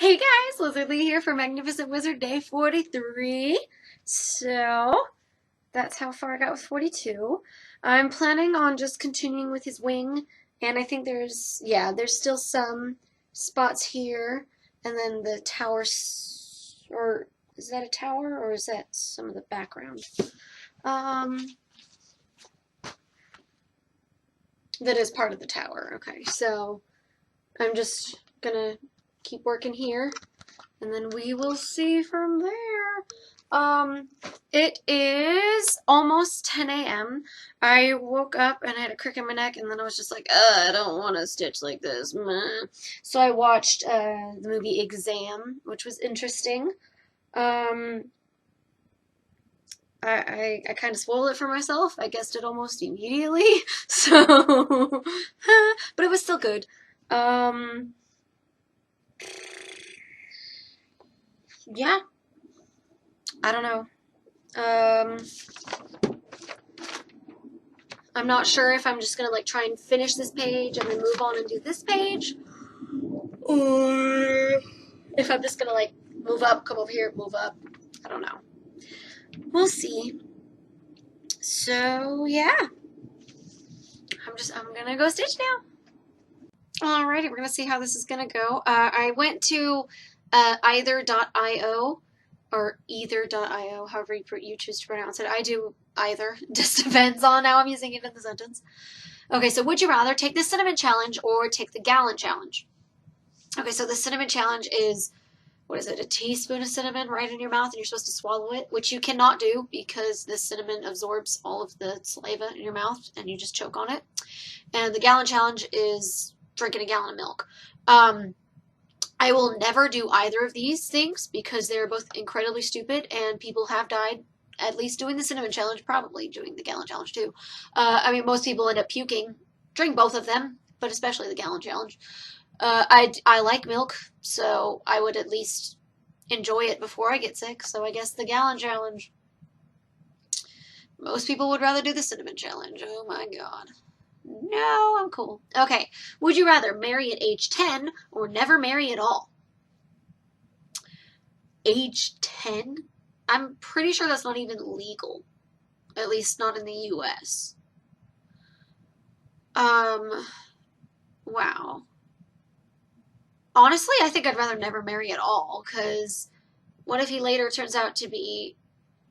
Hey guys, Lizardlea here for Magnificent Wizard Day 43. So, that's how far I got with 42. I'm planning on just continuing with his wing, and I think there's still some spots here, and then the tower, or is that a tower, or is that some of the background? Um, that is part of the tower. Okay, so I'm just gonna keep working here. And then we will see from there. It is almost 10 a.m. I woke up and I had a crick in my neck, and then I was just like, I don't want to stitch like this. Meh. So I watched the movie Exam, which was interesting. Um, I kind of spoiled it for myself. I guessed it almost immediately. So, but it was still good. Yeah, I don't know. I'm not sure if I'm just gonna like try and finish this page and then move on and do this page, or if I'm just gonna like move up, come over here, move up. I don't know. We'll see. So yeah, I'm gonna go stitch now. Alrighty, we're gonna see how this is gonna go. I went to either.io or either.io, however you choose to pronounce it. I do either. Just depends on how I'm using it in the sentence. Okay, so would you rather take the cinnamon challenge or take the gallon challenge? Okay, so the cinnamon challenge is, what is it, a teaspoon of cinnamon right in your mouth, and you're supposed to swallow it, which you cannot do because the cinnamon absorbs all of the saliva in your mouth and you just choke on it. And the gallon challenge is drinking a gallon of milk. I will never do either of these things because they're both incredibly stupid, and people have died at least doing the cinnamon challenge, probably doing the gallon challenge too. I mean, most people end up puking during both of them, but especially the gallon challenge. I like milk, so I would at least enjoy it before I get sick, so I guess the gallon challenge. Most people would rather do the cinnamon challenge. Oh my god. No, I'm cool. Okay, would you rather marry at age 10 or never marry at all? Age 10? I'm pretty sure that's not even legal. At least not in the US. Wow. Honestly, I think I'd rather never marry at all, because what if he later turns out to be,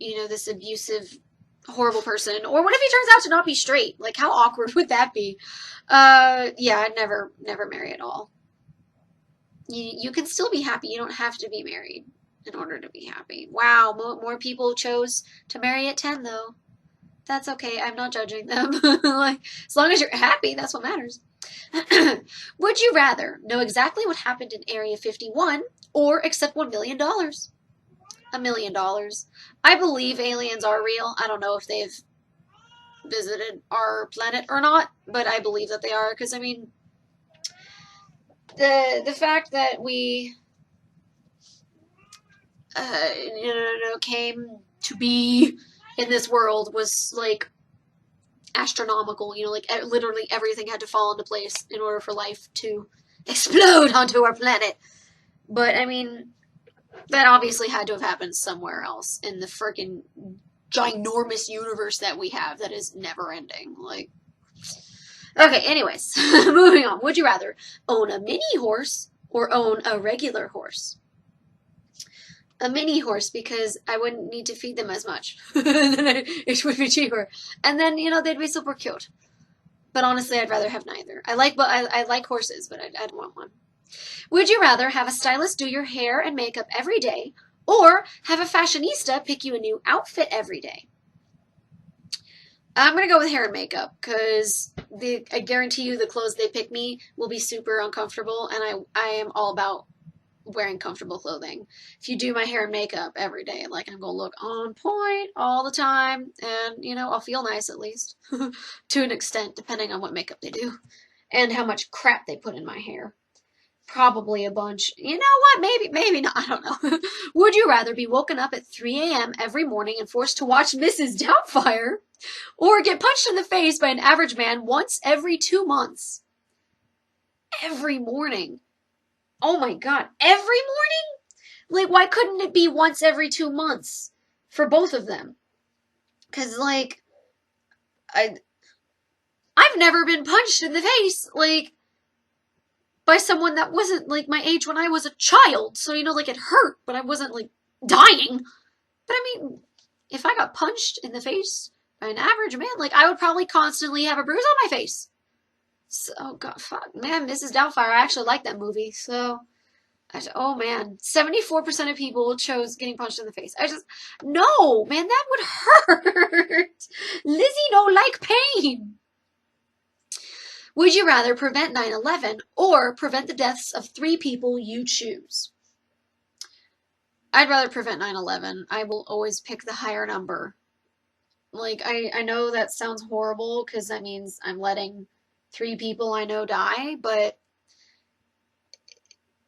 this abusive, horrible person? Or what if he turns out to not be straight? Like, how awkward would that be? Yeah, I'd never marry at all. You can still be happy. You don't have to be married in order to be happy. Wow, more people chose to marry at 10, though. That's okay. I'm not judging them. Like, as long as you're happy, that's what matters. Would you rather know exactly what happened in Area 51 or accept $1 million? $1 million. I believe aliens are real. I don't know if they've visited our planet or not, but I believe that they are, because I mean, the fact that we came to be in this world was like astronomical. Like literally everything had to fall into place in order for life to explode onto our planet. But I mean, that obviously had to have happened somewhere else in the freaking ginormous universe that we have that is never ending. Like, okay, anyways, moving on. Would you rather own a mini horse or own a regular horse? A mini horse, because I wouldn't need to feed them as much. It would be cheaper. And then, they'd be super cute. But honestly, I'd rather have neither. I like horses, but I'd want one. Would you rather have a stylist do your hair and makeup every day, or have a fashionista pick you a new outfit every day? I'm going to go with hair and makeup, because I guarantee you the clothes they pick me will be super uncomfortable, and I am all about wearing comfortable clothing. If you do my hair and makeup every day, like, I'm going to look on point all the time, and, I'll feel nice at least, to an extent, depending on what makeup they do, and how much crap they put in my hair. Probably a bunch. You know what? Maybe not. I don't know. Would you rather be woken up at 3 a.m. every morning and forced to watch Mrs. Doubtfire, or get punched in the face by an average man once every 2 months? Every morning. Oh my God. Every morning? Like, why couldn't it be once every 2 months for both of them? Because, like, I, I've never been punched in the face, like, by someone that wasn't, like, my age when I was a child. So, like, it hurt, but I wasn't, like, dying. But I mean, if I got punched in the face by an average man, like, I would probably constantly have a bruise on my face. So, oh God, fuck. Man, Mrs. Doubtfire, I actually like that movie, so... Oh man, 74% of people chose getting punched in the face. No, man, that would hurt. Lizzie don't like pain. Would you rather prevent 9/11 or prevent the deaths of 3 people you choose? I'd rather prevent 9/11. I will always pick the higher number. Like, I know that sounds horrible because that means I'm letting 3 people I know die, but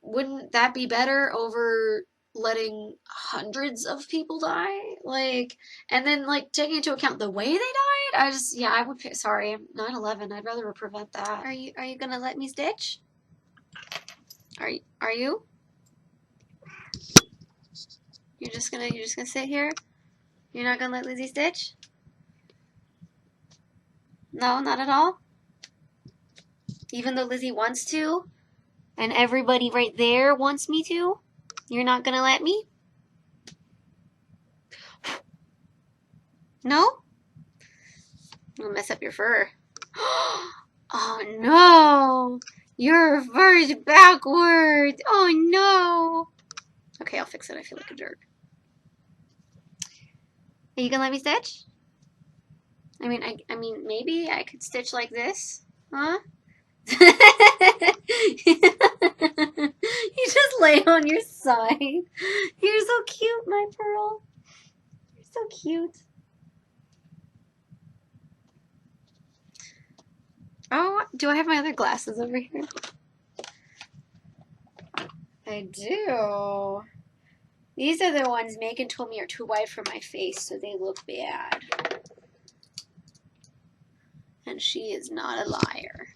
wouldn't that be better over letting hundreds of people die? Like, and then, like, taking into account the way they died? Yeah, I would pick, sorry, 9/11. I'd rather prevent that. Are you gonna let me stitch? Are you? You're just gonna sit here? You're not gonna let Lizzie stitch? No, not at all? Even though Lizzie wants to? And everybody right there wants me to? You're not gonna let me? No? I'll mess up your fur. Oh no! Your fur's backwards! Oh no! Okay, I'll fix it. I feel like a jerk. Are you gonna let me stitch? I mean, maybe I could stitch like this, huh? You just lay on your side. You're so cute, my pearl. You're so cute. Oh, do I have my other glasses over here? I do. These are the ones Megan told me are too wide for my face, so they look bad. And she is not a liar.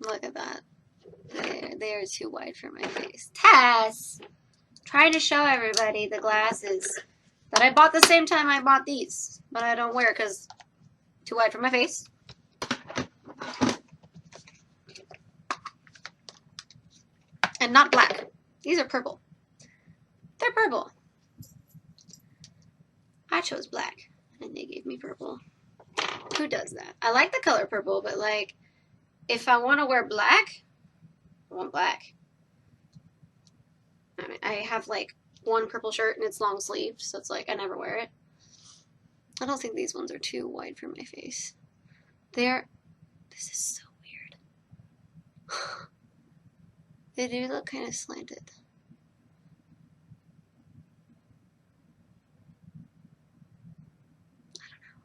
Look at that. They are too wide for my face. Tess! Trying to show everybody the glasses that I bought the same time I bought these, but I don't wear because too wide for my face. And not black. These are purple. They're purple. I chose black, and they gave me purple. Who does that? I like the color purple, but like, if I want to wear black, I want black. I mean, I have like one purple shirt and it's long sleeved, so it's like I never wear it. I don't think these ones are too wide for my face. This is so weird. They do look kind of slanted. I don't know.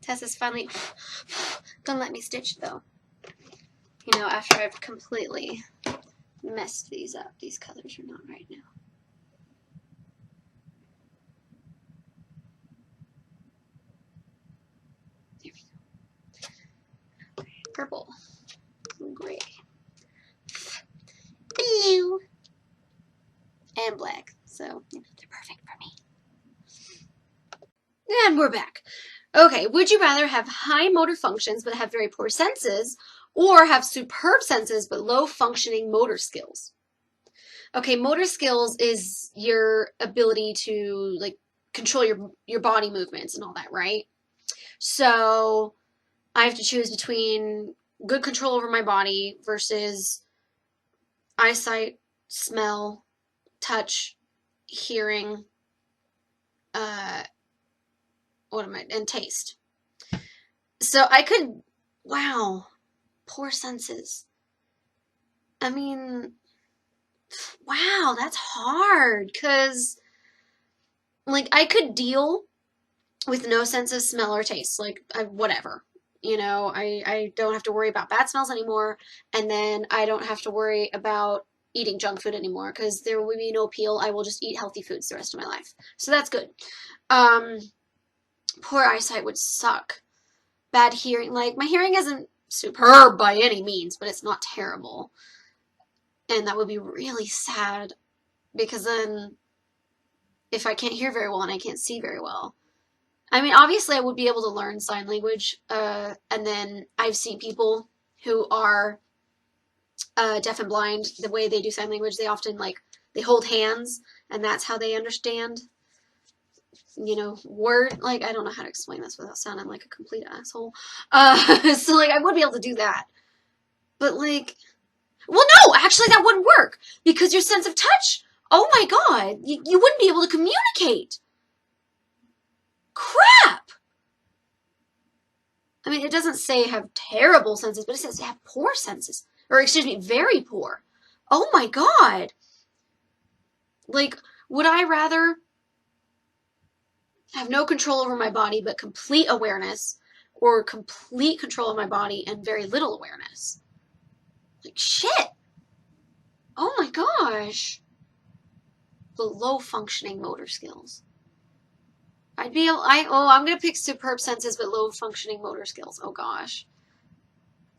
Tess is finally gonna let me stitch though. After I've completely messed these up. These colors are not right now. There we go. Purple. Gray. Blue. And black. So, they're perfect for me. And we're back. Okay, would you rather have high motor functions but have very poor senses, or have superb senses but low functioning motor skills? Okay, motor skills is your ability to like control your body movements and all that, right? So I have to choose between good control over my body versus eyesight, smell, touch, hearing, and taste. So I could, wow, poor senses. I mean, wow, that's hard, because, like, I could deal with no sense of smell or taste, like, whatever. I don't have to worry about bad smells anymore, and then I don't have to worry about eating junk food anymore, because there will be no appeal. I will just eat healthy foods the rest of my life. So that's good. Poor eyesight would suck. Bad hearing, like, my hearing isn't superb by any means, but it's not terrible. And that would be really sad, because then if I can't hear very well and I can't see very well, I mean, obviously I would be able to learn sign language, and then I've seen people who are deaf and blind, the way they do sign language, they often, like, they hold hands, and that's how they understand, you know, word, like, I don't know how to explain this without sounding like a complete asshole. So, like, I would be able to do that. But, like, well, no, actually that wouldn't work, because your sense of touch, oh my god, you wouldn't be able to communicate. Crap! I mean, it doesn't say have terrible senses, but it says have poor senses. Or, excuse me, very poor. Oh my god. Like, would I rather have no control over my body but complete awareness, or complete control of my body and very little awareness? Like, shit. Oh my gosh. The low functioning motor skills. I'm gonna pick superb senses but low functioning motor skills. Oh gosh.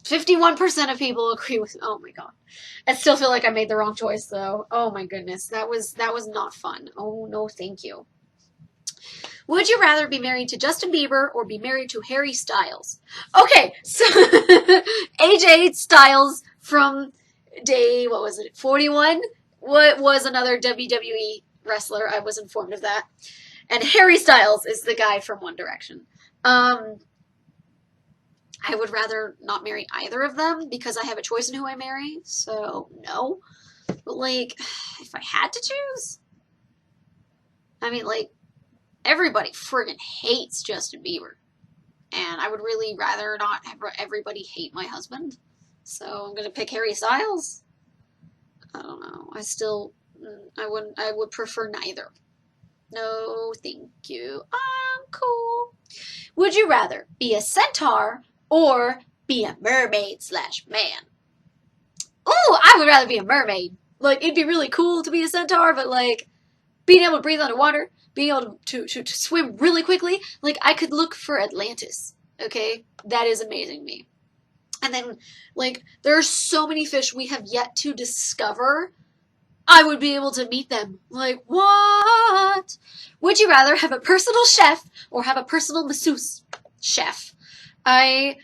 51% of people agree with, oh my god. I still feel like I made the wrong choice though. Oh my goodness. That was not fun. Oh no, thank you. Would you rather be married to Justin Bieber or be married to Harry Styles? Okay, so AJ Styles from day, what was it, 41? What was another WWE wrestler? I was informed of that. And Harry Styles is the guy from One Direction. I would rather not marry either of them because I have a choice in who I marry, so no. But, like, if I had to choose, I mean, like, everybody friggin' hates Justin Bieber. And I would really rather not have everybody hate my husband. So I'm going to pick Harry Styles. I don't know. I would prefer neither. No, thank you. I'm cool. Would you rather be a centaur or be a mermaid/man? Ooh, I would rather be a mermaid. Like, it'd be really cool to be a centaur, but, like, being able to breathe underwater, being able to swim really quickly, like, I could look for Atlantis, okay? That is amazing to me. And then, like, there are so many fish we have yet to discover. I would be able to meet them. Like, what? Would you rather have a personal chef or have a personal masseuse chef? You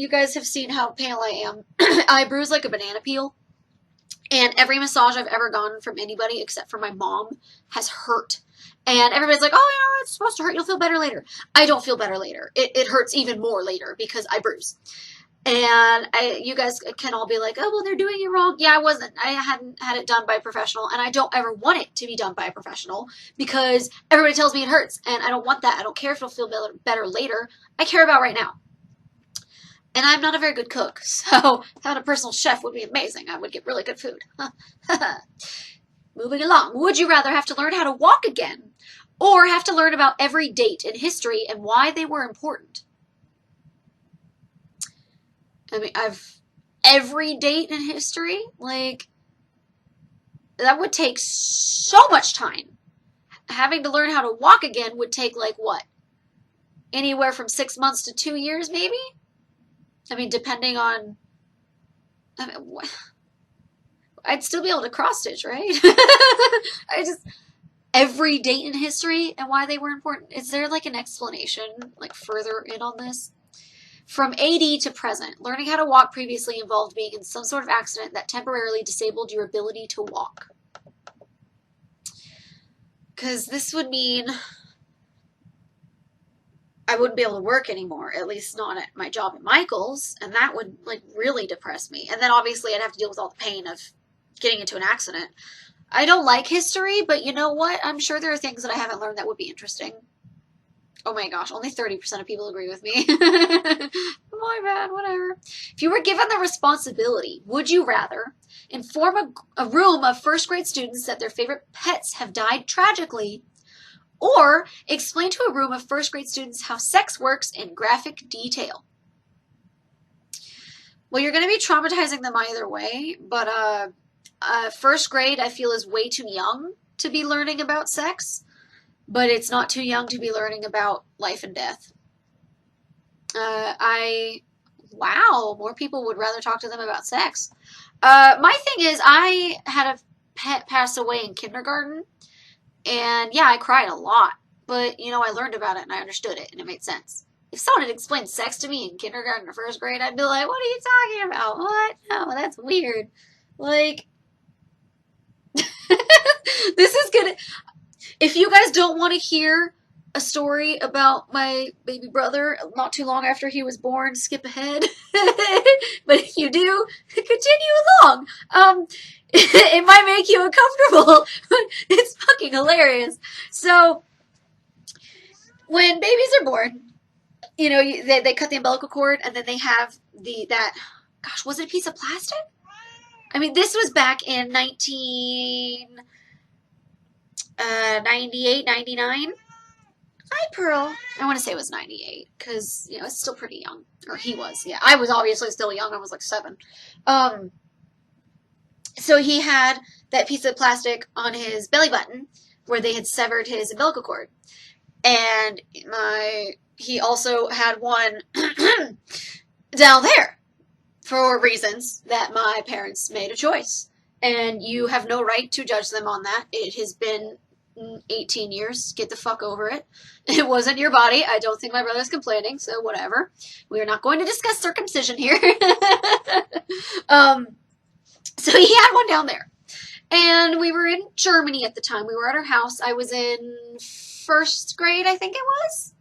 guys have seen how pale I am. I bruise like a banana peel. And every massage I've ever gotten from anybody except for my mom has hurt. And everybody's like, oh, you know, it's supposed to hurt. You'll feel better later. I don't feel better later. It hurts even more later because I bruise. And you guys can all be like, oh, well, they're doing it wrong. Yeah, I hadn't had it done by a professional, and I don't ever want it to be done by a professional because everybody tells me it hurts, and I don't want that. I don't care if it'll feel better later. I care about right now. And I'm not a very good cook, so having a personal chef would be amazing. I would get really good food. Moving along. Would you rather have to learn how to walk again or have to learn about every date in history and why they were important? I mean, every date in history, like, that would take so much time. Having to learn how to walk again would take, like, what? Anywhere from 6 months to 2 years, maybe? I mean, depending on, I'd still be able to cross stitch, right? Every date in history and why they were important. Is there, like, an explanation, like, further in on this? From AD to present, learning how to walk previously involved being in some sort of accident that temporarily disabled your ability to walk. Because this would mean I wouldn't be able to work anymore, at least not at my job at Michael's, and that would, like, really depress me. And then obviously I'd have to deal with all the pain of getting into an accident. I don't like history, but you know what? I'm sure there are things that I haven't learned that would be interesting. Oh my gosh, only 30% of people agree with me. My bad, whatever. If you were given the responsibility, would you rather inform a room of first grade students that their favorite pets have died tragically, or explain to a room of first grade students how sex works in graphic detail? Well, you're going to be traumatizing them either way, but first grade I feel is way too young to be learning about sex. But it's not too young to be learning about life and death. Wow, more people would rather talk to them about sex. My thing is, I had a pet pass away in kindergarten, and yeah, I cried a lot. But, you know, I learned about it and I understood it and it made sense. If someone had explained sex to me in kindergarten or first grade, I'd be like, what are you talking about? What? No, that's weird. Like, this is gonna. If you guys don't want to hear a story about my baby brother not too long after he was born, skip ahead. But if you do, continue along. It might make you uncomfortable, but it's fucking hilarious. So, when babies are born, you know, they cut the umbilical cord and then they have gosh, was it a piece of plastic? I mean, this was back in 1998, 99. Hi, Pearl. I want to say it was 98 because, you know, it's still pretty young. Or he was, yeah. I was obviously still young. I was like 7. So he had that piece of plastic on his belly button where they had severed his umbilical cord. And he also had one down there for reasons that my parents made a choice. And you have no right to judge them on that. It has been 18 years. Get the fuck over it. It wasn't your body. I don't think my brother's complaining, so whatever. We are not going to discuss circumcision here. So he had one down there. And we were in Germany at the time. We were at our house. I was in first grade, I think it was.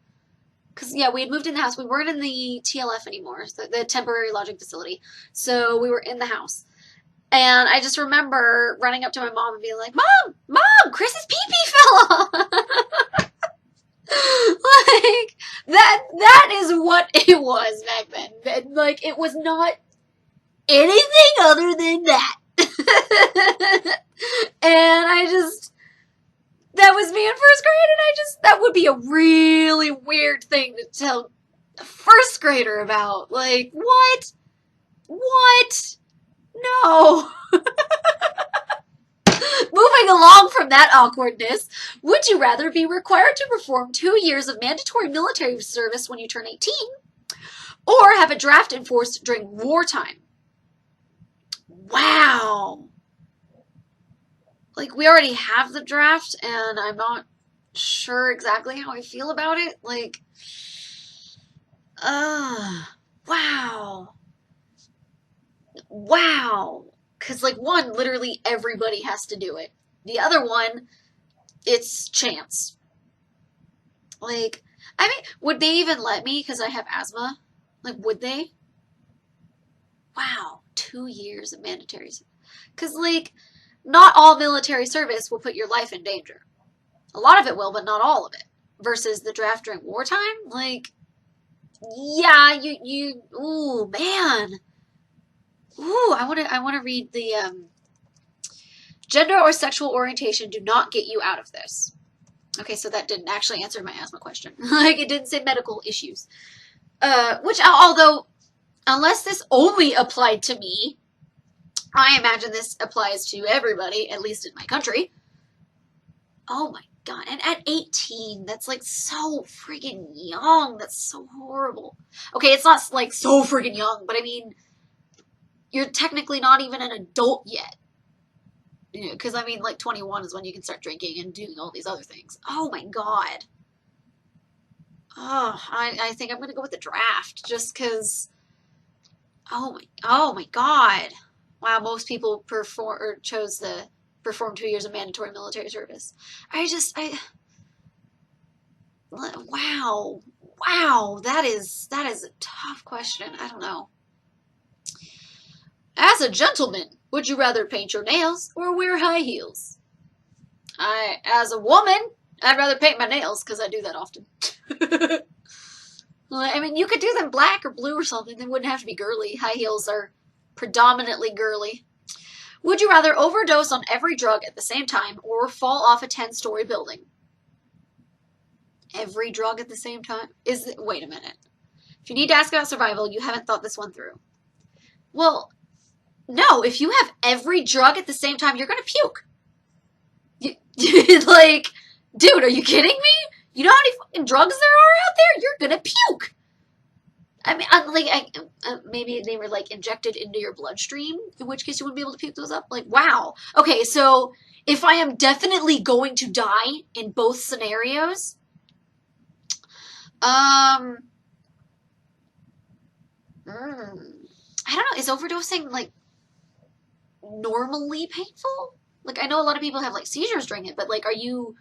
Because, yeah, we had moved in the house. We weren't in the TLF anymore, the temporary lodging facility. So we were in the house. And I just remember running up to my mom and being like, Mom, Chris's pee-pee fell off. Like, that is what it was back then. Like, it was not anything other than that. And that was me in first grade, and that would be a really weird thing to tell a first grader about. Like, what? What? No. Moving along from that awkwardness, would you rather be required to perform 2 years of mandatory military service when you turn 18, or have a draft enforced during wartime? Wow. Like, we already have the draft, and I'm not sure exactly how I feel about it. Like, wow. Wow. Because, like, one, literally everybody has to do it. The other one, it's chance. Like, I mean, would they even let me because I have asthma? Like, would they? Wow. 2 years of mandatory service. Because, like, not all military service will put your life in danger. A lot of it will, but not all of it. Versus the draft during wartime? Like, yeah, ooh, man. Ooh, I want to read the, gender or sexual orientation do not get you out of this. Okay, so that didn't actually answer my asthma question. Like, it didn't say medical issues. Which, although, unless this only applied to me, I imagine this applies to everybody, at least in my country. Oh my god, and at 18, that's like so friggin' young. That's so horrible. Okay, it's not like so friggin' young, but I mean, you're technically not even an adult yet. Because, I mean, like, 21 is when you can start drinking and doing all these other things. Oh, my God. Oh, I think I'm going to go with the draft just because, oh, my God. Wow, most people chose to perform 2 years of mandatory military service. Wow. Wow, that is a tough question. I don't know. As a gentleman, would you rather paint your nails or wear high heels? As a woman, I'd rather paint my nails because I do that often. I mean, you could do them black or blue or something. They wouldn't have to be girly. High heels are predominantly girly. Would you rather overdose on every drug at the same time or fall off a 10-story building? Every drug at the same time? Wait a minute. If you need to ask about survival, you haven't thought this one through. Well, no, if you have every drug at the same time, you're going to puke. Like, dude, are you kidding me? You know how many fucking drugs there are out there? You're going to puke. I mean, maybe they were like injected into your bloodstream, in which case you wouldn't be able to pick those up. Like, wow. Okay, so if I am definitely going to die in both scenarios, um, I don't know. Is overdosing like normally painful? Like, I know a lot of people have like seizures during it, but like, are you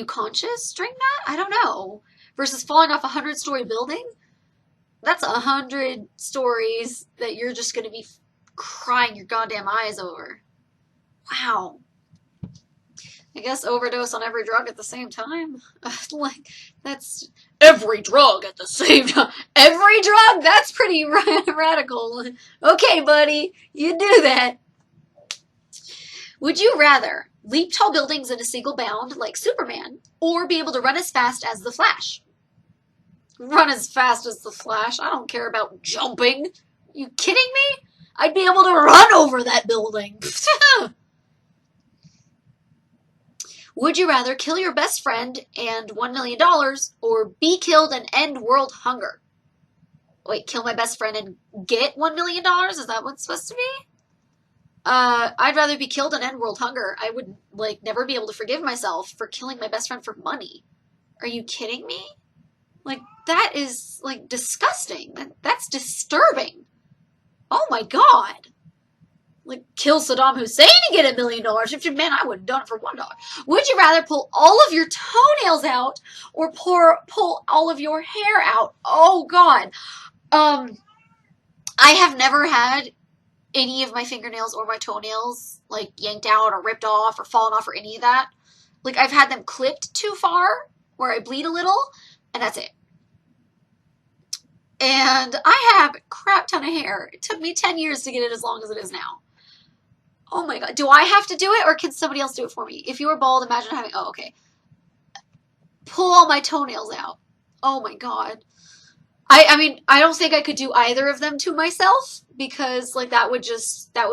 conscious during that? I don't know. Versus falling off a 100-story building, that's 100 stories that you're just gonna be crying your goddamn eyes over. Wow. I guess overdose on every drug at the same time. Like, that's every drug at the same time. Every drug? That's pretty radical. Okay, buddy, you do that. Would you rather leap tall buildings in a single bound like Superman, or be able to run as fast as the Flash? Run as fast as the Flash? I don't care about jumping. You kidding me? I'd be able to run over that building. Would you rather kill your best friend and $1 million, or be killed and end world hunger? Wait, kill my best friend and get $1 million? Is that what it's supposed to be? I'd rather be killed and end world hunger. I would, like, never be able to forgive myself for killing my best friend for money. Are you kidding me? Like, that is, like, disgusting. That's disturbing. Oh my god. Like, kill Saddam Hussein to get $1 million. Man, I would have done it for $1. Would you rather pull all of your toenails out or pull all of your hair out? Oh god. I have never had any of my fingernails or my toenails like yanked out or ripped off or fallen off or any of that. Like, I've had them clipped too far where I bleed a little, and that's it. And I have a crap ton of hair. It took me 10 years to get it as long as it is now. Oh my god. Do I have to do it, or can somebody else do it for me? If you were bald, imagine having... Oh, okay. Pull all my toenails out. Oh my god. I mean, I don't think I could do either of them to myself, because, like, that would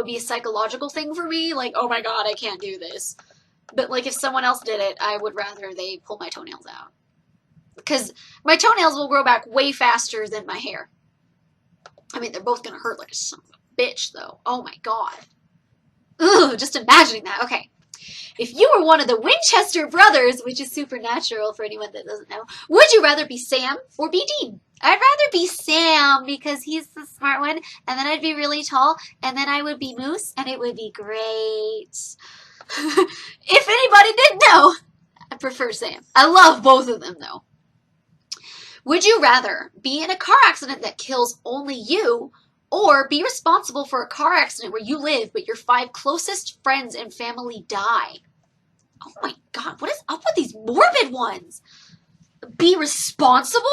be a psychological thing for me. Like, oh my god, I can't do this. But, like, if someone else did it, I would rather they pull my toenails out. Because my toenails will grow back way faster than my hair. I mean, they're both gonna hurt like a son of a bitch, though. Oh my god. Ugh, just imagining that. Okay. If you were one of the Winchester brothers, which is supernatural for anyone that doesn't know, would you rather be Sam or be Dean? I'd rather be Sam because he's the smart one, and then I'd be really tall, and then I would be Moose, and it would be great. If anybody didn't know, I prefer Sam. I love both of them, though. Would you rather be in a car accident that kills only you, or be responsible for a car accident where you live, but your 5 closest friends and family die? Oh my god, what is up with these morbid ones? Be responsible?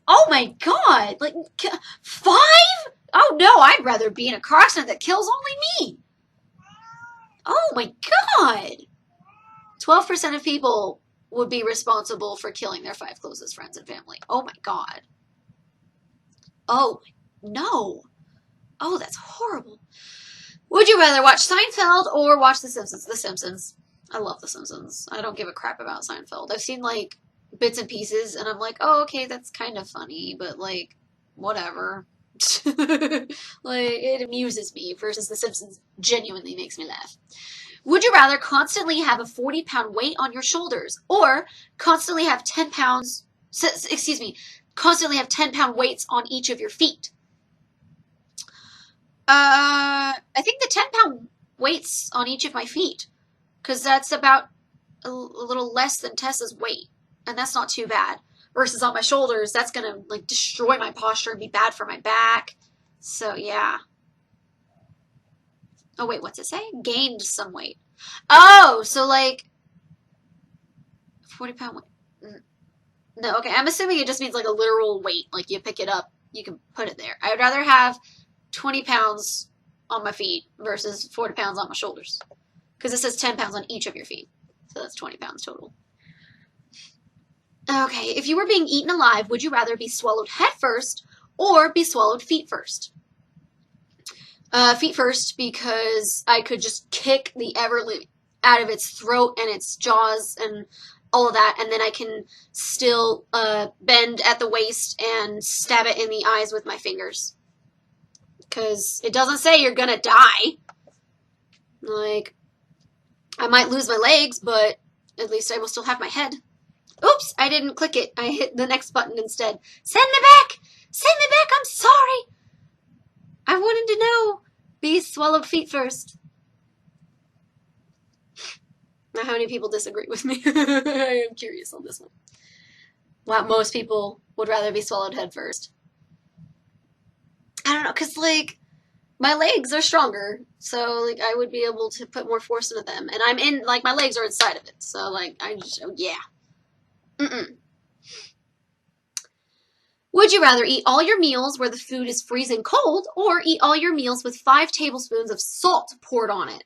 Oh my god, like 5? Oh no, I'd rather be in a car accident that kills only me. Oh my god. 12% of people would be responsible for killing their 5 closest friends and family. Oh my god. Oh no. Oh, that's horrible. Would you rather watch Seinfeld or watch The Simpsons? The Simpsons. I love The Simpsons. I don't give a crap about Seinfeld. I've seen, like, bits and pieces, and I'm like, oh, okay, that's kind of funny, but, like, whatever. Like, it amuses me, versus The Simpsons genuinely makes me laugh. Would you rather constantly have a 40-pound weight on your shoulders, or constantly have 10 pounds, constantly have 10-pound weights on each of your feet? I think the 10-pound weights on each of my feet, because that's about a little less than Tessa's weight, and that's not too bad. Versus on my shoulders, that's gonna, like, destroy my posture and be bad for my back. So, yeah. Oh, wait, what's it say? Gained some weight. Oh, so, like, 40-pound weight. No, okay, I'm assuming it just means, like, a literal weight. Like, you pick it up, you can put it there. I would rather have 20 pounds on my feet versus 40 pounds on my shoulders. Because it says 10 pounds on each of your feet. So that's 20 pounds total. Okay, if you were being eaten alive, would you rather be swallowed head first or be swallowed feet first? Feet first, because I could just kick the everly out of its throat and its jaws and all of that, and then I can still bend at the waist and stab it in the eyes with my fingers. Because it doesn't say you're gonna die. Like, I might lose my legs, but at least I will still have my head. Oops, I didn't click it. I hit the next button instead. Send me back! Send me back, I'm sorry! I wanted to know. Bees swallowed feet first. Now, how many people disagree with me? I am curious on this one. Wow, most people would rather be swallowed head first. I don't know, because, like, my legs are stronger, so, like, I would be able to put more force into them. And I'm in, like, my legs are inside of it, so, like, I just, yeah. Would you rather eat all your meals where the food is freezing cold, or eat all your meals with 5 tablespoons of salt poured on it?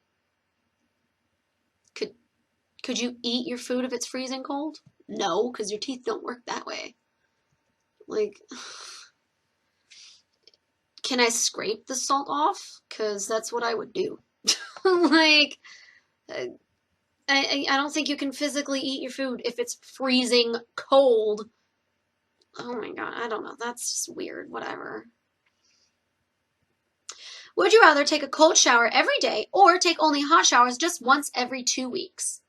Could you eat your food if it's freezing cold? No, because your teeth don't work that way. Like, can I scrape the salt off? Because that's what I would do. Like, I don't think you can physically eat your food if it's freezing cold. Oh my god, I don't know. That's just weird. Whatever. Would you rather take a cold shower every day or take only hot showers just once every 2 weeks?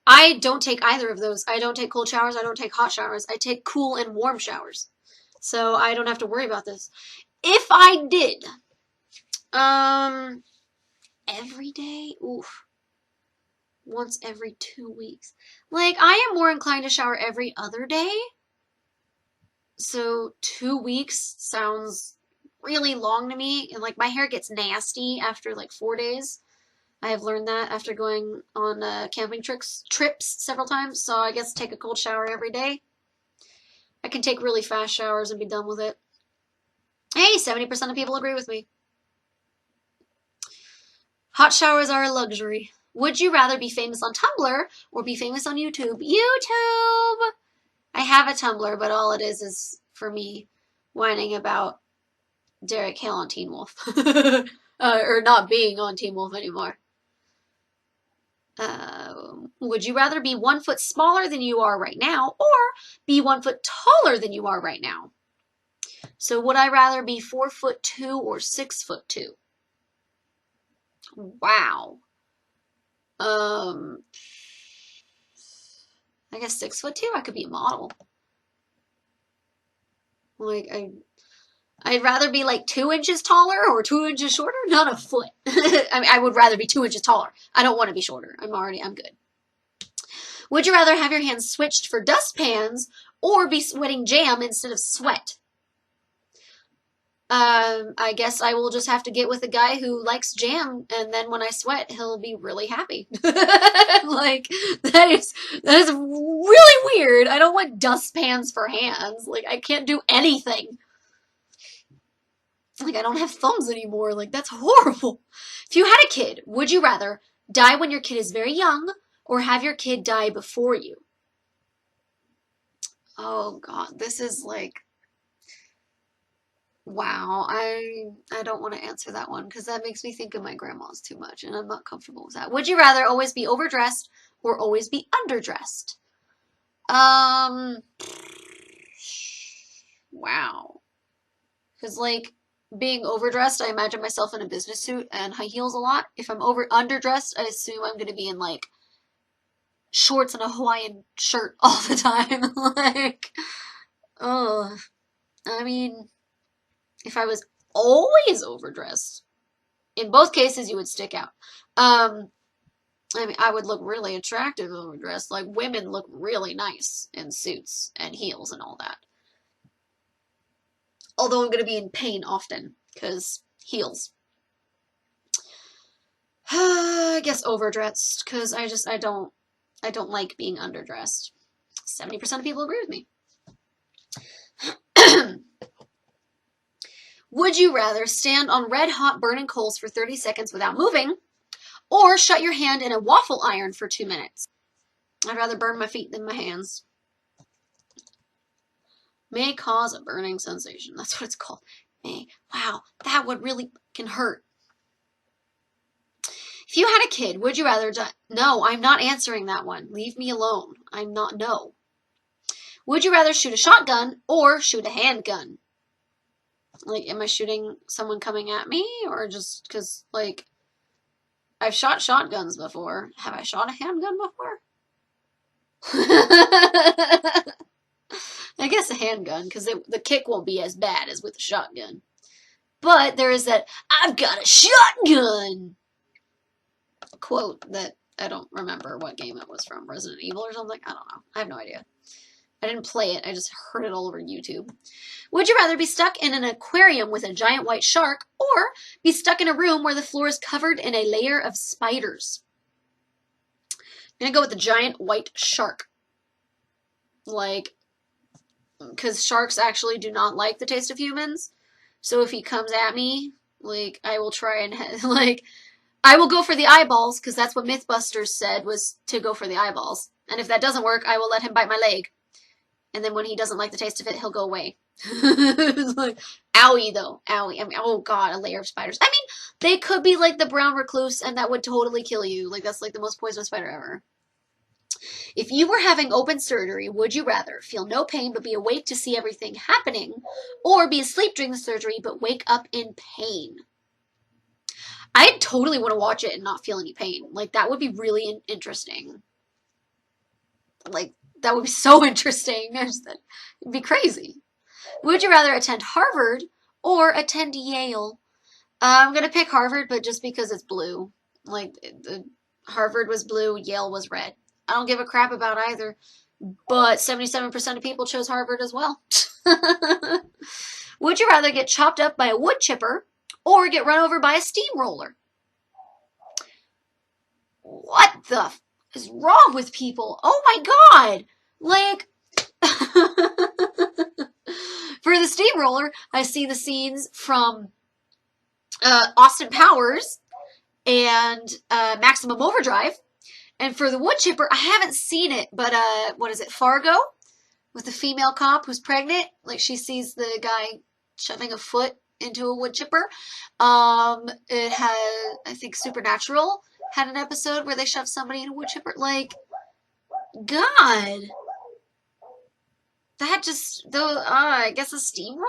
I don't take either of those. I don't take cold showers. I don't take hot showers. I take cool and warm showers. So I don't have to worry about this. If I did, every day? Oof. Once every 2 weeks. Like, I am more inclined to shower every other day. So 2 weeks sounds really long to me. And, like, my hair gets nasty after, like, 4 days. I have learned that after going on camping trips several times, so I guess take a cold shower every day. I can take really fast showers and be done with it. Hey, 70% of people agree with me. Hot showers are a luxury. Would you rather be famous on Tumblr or be famous on YouTube? YouTube! I have a Tumblr, but all it is for me whining about Derek Hale on Teen Wolf. Or not being on Teen Wolf anymore. Would you rather be 1 foot smaller than you are right now or be 1 foot taller than you are right now? So would I rather be 4'2" or 6'2"? Wow. I guess 6'2". I could be a model. Like, I'd rather be like 2 inches taller or 2 inches shorter, not a foot. I mean, I would rather be 2 inches taller. I don't want to be shorter. I'm good. Would you rather have your hands switched for dustpans or be sweating jam instead of sweat? I guess I will just have to get with a guy who likes jam, and then when I sweat, he'll be really happy. Like, that is really weird. I don't want dustpans for hands. Like, I can't do anything. Like, I don't have thumbs anymore. Like, that's horrible. If you had a kid, would you rather die when your kid is very young or have your kid die before you? Oh, God. This is like... Wow. I don't want to answer that one because that makes me think of my grandmas too much, and I'm not comfortable with that. Would you rather always be overdressed or always be underdressed? Wow. Because, like, being overdressed, I imagine myself in a business suit and high heels a lot. If I'm underdressed, I assume I'm going to be in, like, shorts and a Hawaiian shirt all the time. Like, ugh. I mean, if I was always overdressed, in both cases, you would stick out. I mean, I would look really attractive overdressed. Like, women look really nice in suits and heels and all that. Although I'm going to be in pain often, because heels. I guess overdressed, because I don't like being underdressed. 70% of people agree with me. Would you rather stand on red-hot burning coals for 30 seconds without moving, or shut your hand in a waffle iron for 2 minutes? I'd rather burn my feet than my hands. May cause a burning sensation. That's what it's called. May. Wow, that would really can hurt. If If you had a kid, would you rather die? No, I'm not answering that one. Leave me alone. I'm not, no. Would you rather shoot a shotgun or shoot a handgun? Like, am I shooting someone coming at me? Or just because, like, I've shot shotguns before. Have I shot a handgun before? I guess a handgun, because the kick won't be as bad as with a shotgun. But there is that, I've got a shotgun quote that I don't remember what game it was from. Resident Evil or something? I don't know. I have no idea. I didn't play it. I just heard it all over YouTube. Would you rather be stuck in an aquarium with a giant white shark or be stuck in a room where the floor is covered in a layer of spiders? I'm going to go with the giant white shark. Like, because sharks actually do not like the taste of humans. So if he comes at me, like, I will try and, like, I will go for the eyeballs, because that's what Mythbusters said, was to go for the eyeballs. And if that doesn't work, I will let him bite my leg. And then when he doesn't like the taste of it, he'll go away. It's like, owie, though. Owie. I mean, oh, God, a layer of spiders. I mean, they could be like the brown recluse, and that would totally kill you. Like, that's like the most poisonous spider ever. If you were having open surgery, would you rather feel no pain but be awake to see everything happening, or be asleep during the surgery but wake up in pain? I totally want to watch it and not feel any pain. Like, that would be really interesting. Like, that would be so interesting. It'd be crazy. Would you rather attend Harvard or attend Yale? I'm going to pick Harvard, but just because it's blue. Like, Harvard was blue, Yale was red. I don't give a crap about either. But 77% of people chose Harvard as well. Would you rather get chopped up by a wood chipper or get run over by a steamroller? What the f is wrong with people? Oh my God! Like, for the steamroller, I see the scenes from Austin Powers and Maximum Overdrive. And for the wood chipper, I haven't seen it, but what is it, Fargo? With the female cop who's pregnant. Like, she sees the guy shoving a foot into a wood chipper. It had, I think, Supernatural had an episode where they shoved somebody in a wood chipper. Like, God. That just, though, I guess a steamroller?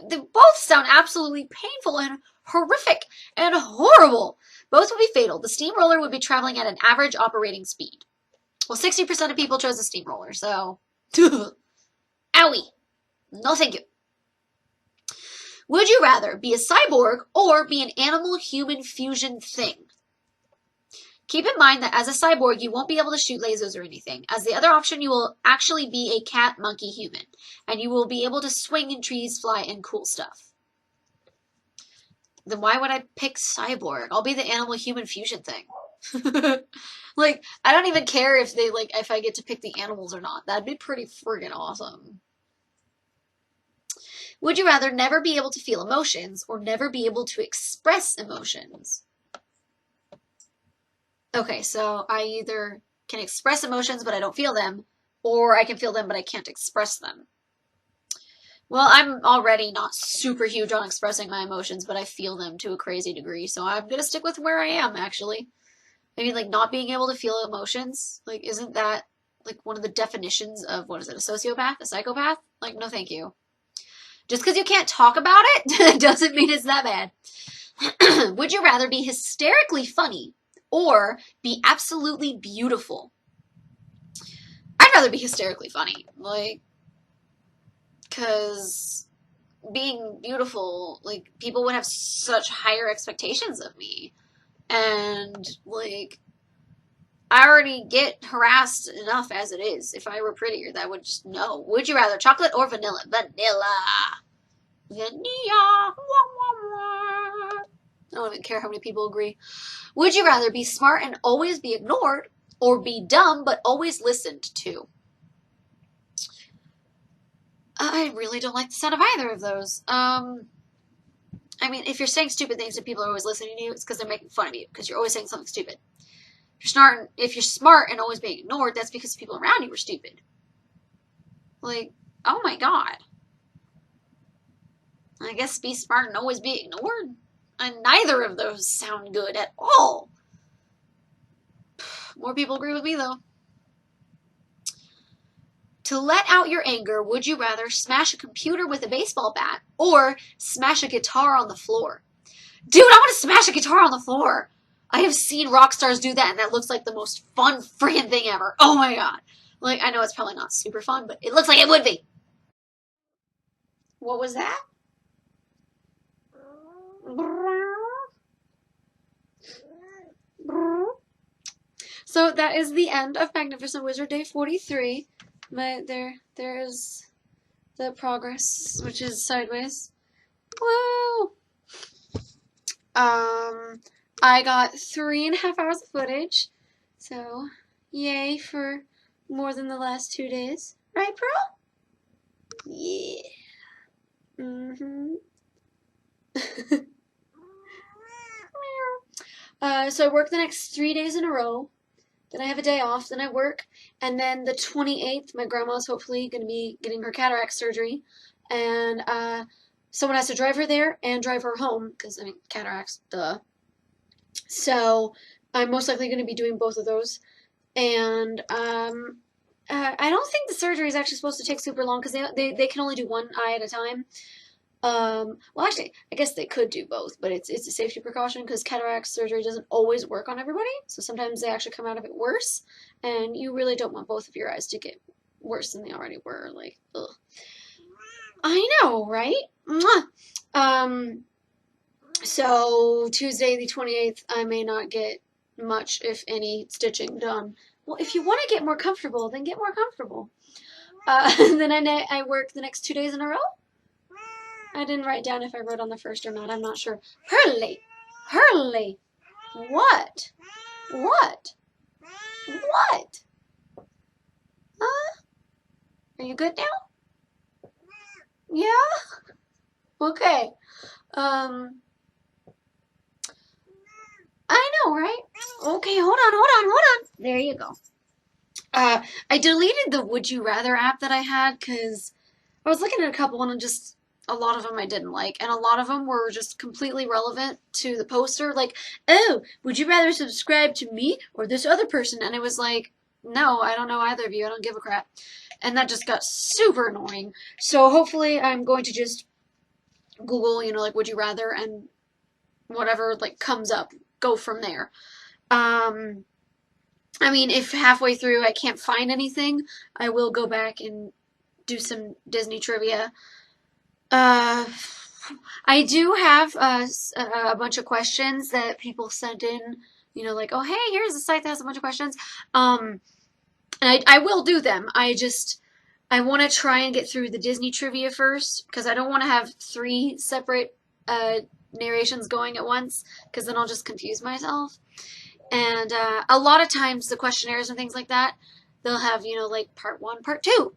They both sound absolutely painful and horrific and horrible. Both would be fatal. The steamroller would be traveling at an average operating speed. Well, 60% of people chose the steamroller, so... Owie. No thank you. Would you rather be a cyborg or be an animal-human fusion thing? Keep in mind that as a cyborg, you won't be able to shoot lasers or anything. As the other option, you will actually be a cat-monkey-human, and you will be able to swing in trees, fly, and cool stuff. Then why would I pick cyborg? I'll be the animal-human fusion thing. Like, I don't even care if they, like, if I get to pick the animals or not. That'd be pretty friggin' awesome. Would you rather never be able to feel emotions or never be able to express emotions? Okay, so I either can express emotions but I don't feel them, or I can feel them but I can't express them. Well, I'm already not super huge on expressing my emotions, but I feel them to a crazy degree, so I'm going to stick with where I am, actually. I mean, like, not being able to feel emotions, like, isn't that, like, one of the definitions of, what is it, a sociopath? A psychopath? Like, no thank you. Just because you can't talk about it doesn't mean it's that bad. Would you rather be hysterically funny or be absolutely beautiful? I'd rather be hysterically funny. Like, because being beautiful, like, people would have such higher expectations of me. And, like, I already get harassed enough as it is. If I were prettier, that would just, no. Would you rather chocolate or vanilla? Vanilla. Vanilla. I don't even care how many people agree. Would you rather be smart and always be ignored or be dumb but always listened to? I really don't like the sound of either of those. I mean, if you're saying stupid things and people are always listening to you, it's because they're making fun of you, because you're always saying something stupid. If you're smart and always being ignored, that's because people around you were stupid. Like, oh my God. I guess be smart and always be ignored? And neither of those sound good at all. More people agree with me, though. To let out your anger, would you rather smash a computer with a baseball bat or smash a guitar on the floor? Dude, I want to smash a guitar on the floor. I have seen rock stars do that, and that looks like the most fun freaking thing ever. Oh my god. Like, I know it's probably not super fun, but it looks like it would be. What was that? So that is the end of Magnificent Wizard Day 43. There's the progress, which is sideways. Woo! I got 3.5 hours of footage, so yay for more than the last 2 days. Right, Pearl? Yeah. So I work the next 3 days in a row. Then I have a day off. Then I work. And then the 28th, my grandma's hopefully going to be getting her cataract surgery. And someone has to drive her there and drive her home. Because, I mean, cataracts, duh. So I'm most likely going to be doing both of those. And I don't think the surgery is actually supposed to take super long. Because they can only do one eye at a time. Well, actually, I guess they could do both, but it's a safety precaution because cataract surgery doesn't always work on everybody. So sometimes they actually come out of it worse, and you really don't want both of your eyes to get worse than they already were. Like, ugh. I know, right? Mwah. So Tuesday the 28th, I may not get much, if any, stitching done. Well, if you want to get more comfortable, then get more comfortable. Then I work the next 2 days in a row. I didn't write down if I wrote on the first or not. I'm not sure. Hurley! Hurley! What? What? What? Huh? Are you good now? Yeah? Okay. I know, right? Okay, hold on. There you go. I deleted the Would You Rather app that I had because I was looking at a couple and a lot of them I didn't like, and a lot of them were just completely relevant to the poster. Like, oh, would you rather subscribe to me or this other person? And it was like, no, I don't know either of you. I don't give a crap. And that just got super annoying. So hopefully I'm going to just Google, like, would you rather, and whatever, like, comes up, go from there. I mean, if halfway through I can't find anything, I will go back and do some Disney trivia. I do have a bunch of questions that people sent in, like, oh, hey, here's a site that has a bunch of questions. And I will do them. I want to try and get through the Disney trivia first, because I don't want to have 3 separate narrations going at once, because then I'll just confuse myself. And a lot of times the questionnaires and things like that, they'll have, like part 1, part 2.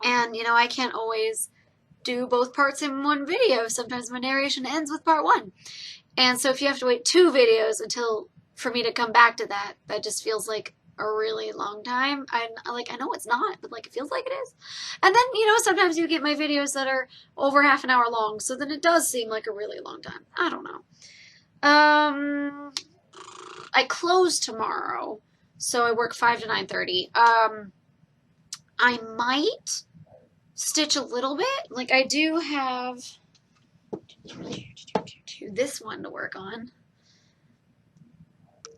And, I can't always do both parts in one video. Sometimes my narration ends with part 1. And so if you have to wait 2 videos for me to come back to that, that just feels like a really long time. I know it's not, but like it feels like it is. And then, sometimes you get my videos that are over half an hour long, so then it does seem like a really long time. I don't know. I close tomorrow, so I work 5 to 9:30. I might stitch a little bit. Like, I do have this one to work on.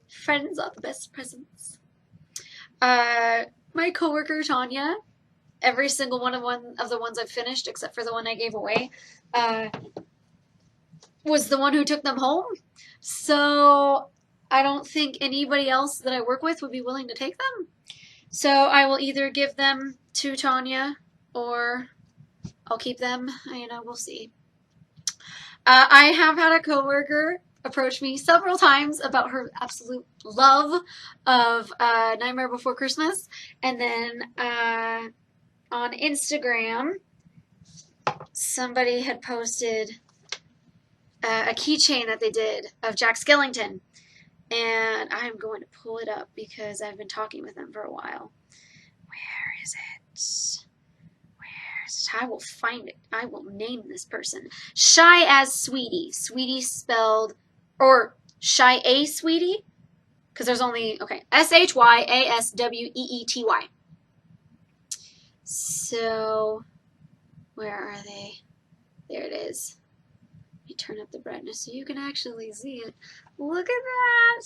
Friends are the best presents. My coworker Tanya, every single one of the ones I've finished, except for the one I gave away, was the one who took them home. So I don't think anybody else that I work with would be willing to take them. So I will either give them to Tanya or I'll keep them. We'll see. I have had a coworker approach me several times about her absolute love of Nightmare Before Christmas. And then on Instagram, somebody had posted a keychain that they did of Jack Skellington. And I'm going to pull it up because I've been talking with him for a while. Where is it? I will find it. I will name this person. Shy as Sweetie. Sweetie spelled, or Shy A Sweetie. Because there's only, okay, Shyasweety. So, where are they? There it is. Let me turn up the brightness so you can actually see it. Look at that.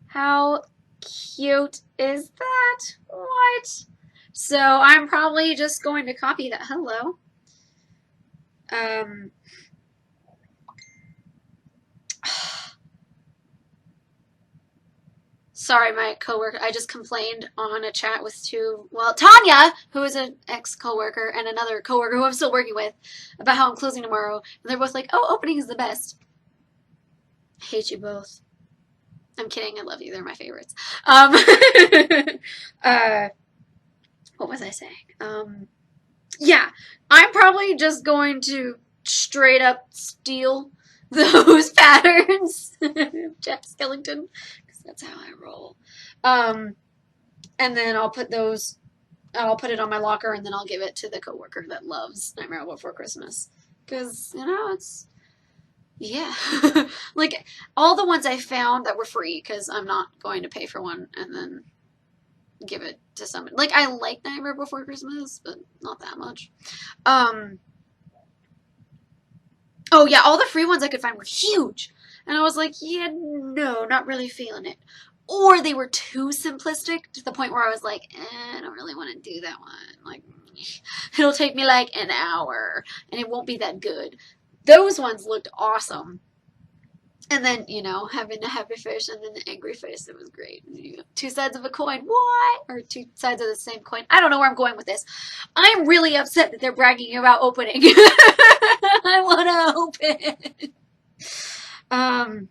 How cute is that? What? So I'm probably just going to copy that. Hello. Sorry, my coworker. I just complained on a chat with Tanya, who is an ex-coworker, and another coworker who I'm still working with, about how I'm closing tomorrow. And they're both like, oh, opening is the best. I hate you both. I'm kidding. I love you. They're my favorites. What was I saying? Yeah, I'm probably just going to straight up steal those patterns of Jack Skellington, because that's how I roll. And then I'll put it on my locker, and then I'll give it to the coworker that loves Nightmare Before Christmas, because it's, yeah. Like, all the ones I found that were free, because I'm not going to pay for one and then give it to someone. Like, I like Nightmare Before Christmas, but not that much. Oh yeah, all the free ones I could find were huge. And I was like, yeah, no, not really feeling it. Or they were too simplistic to the point where I was like, I don't really want to do that one. Like, it'll take me like an hour and it won't be that good. Those ones looked awesome. And then, having a happy face and then an angry face, it was great. Two sides of a coin. What? Or two sides of the same coin. I don't know where I'm going with this. I'm really upset that they're bragging about opening. I want to open.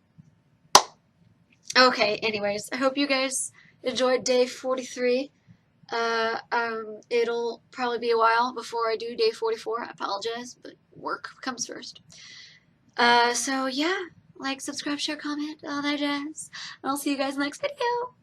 Okay, anyways, I hope you guys enjoyed day 43. It'll probably be a while before I do day 44. I apologize, but work comes first. So yeah. Like, subscribe, share, comment, all that jazz. And I'll see you guys next video.